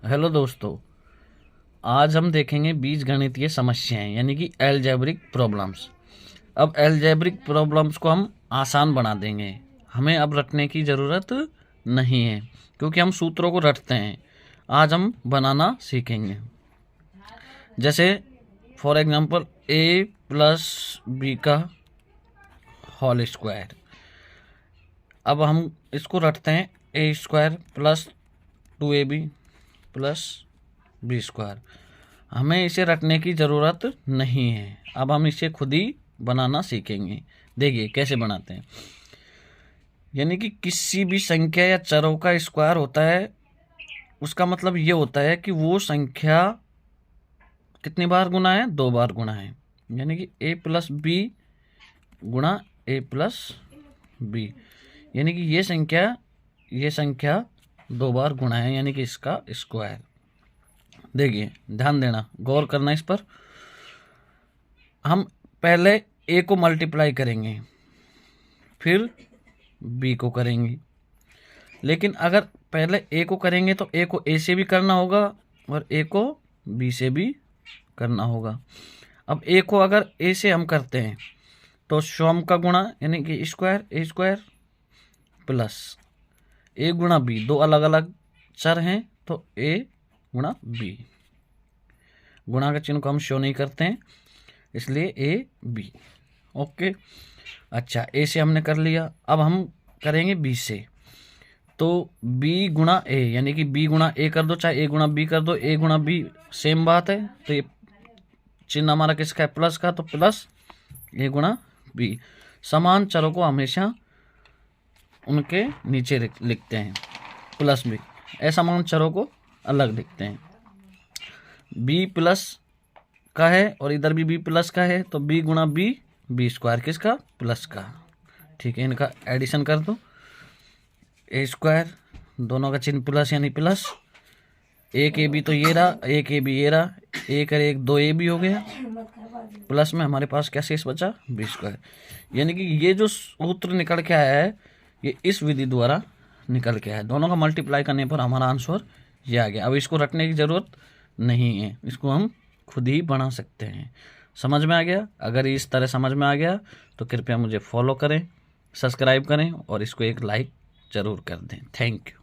Hello दोस्तों, आज हम देखेंगे बीजगणितीय समस्याएं यानी कि अलजेब्रिक प्रॉब्लम्स। अब अलजेब्रिक प्रॉब्लम्स को हम आसान बना देंगे। हमें अब रटने की ज़रूरत नहीं है क्योंकि हम सूत्रों को रटते हैं। आज हम बनाना सीखेंगे। जैसे for example a plus B का होल स्क्वायर। अब हम इसको रटते हैं a square plus 2ab plus B square. हमें इसे रटने की ज़रूरत नहीं है। अब हम इसे खुद ही बनाना सीखेंगे। देखिए कैसे बनाते हैं। यानी कि किसी भी संख्या या चरों का स्क्वायर होता है, उसका मतलब ये होता है कि वो संख्या कितनी बार गुना है, 2 बार गुना है। यानी कि a प्लस बी गुणा a प्लस बी, यानी कि ये संख्या 2 बार गुना है, यानी कि इसका स्क्वायर। देखिए ध्यान देना, गौर करना इस पर। हम पहले a को मल्टीप्लाई करेंगे, फिर b को करेंगे। लेकिन अगर पहले a को करेंगे तो a को a से भी करना होगा और a को b से भी करना होगा। अब a को अगर a से हम करते हैं तो स्वयं का गुणा यानी कि square a square plus a गुणा b, दो अलग अलग चर हैं तो a गुणा b। गुणा का चिन्ह को हम शो नहीं करते हैं, इसलिए ए बी। ओके, अच्छा ए से हमने कर लिया। अब हम करेंगे बी से, तो बी गुणा ए, यानी कि बी गुणा ए कर दो, चाहे ए गुणा बी कर दो, ए गुणा बी सेम बात है। तो ये चिन्ह हमारा किसका है, प्लस का, तो प्लस ए गुणा बी। समान चरों को हमेशा उनके नीचे लिखते हैं, प्लस बी। असमान चरों को अलग लिखते हैं। बी प्लस का है और इधर भी बी प्लस का है, तो बी गुणा बी, बी स्क्वायर किसका, प्लस का। ठीक है, इनका एडिशन कर दो, ए स्क्वायर, दोनों का चिन्ह प्लस यानी प्लस। एक ए बी तो ये रहा, एक ए बी ये रहा, एक और एक 2 ए बी हो गया, प्लस में हमारे पास क्या शेष बचा, बी स्क्वायर। यानी कि ये जो सूत्र निकल के आया है ये इस विधि द्वारा निकल के आया है। दोनों का मल्टीप्लाई करने पर हमारा आंसर ये आ गया। अब इसको रटने की ज़रूरत नहीं है, इसको हम खुद ही बना सकते हैं। समझ में आ गया? अगर इस तरह समझ में आ गया तो कृपया मुझे फॉलो करें, सब्सक्राइब करें और इसको एक लाइक ज़रूर कर दें। Thank you.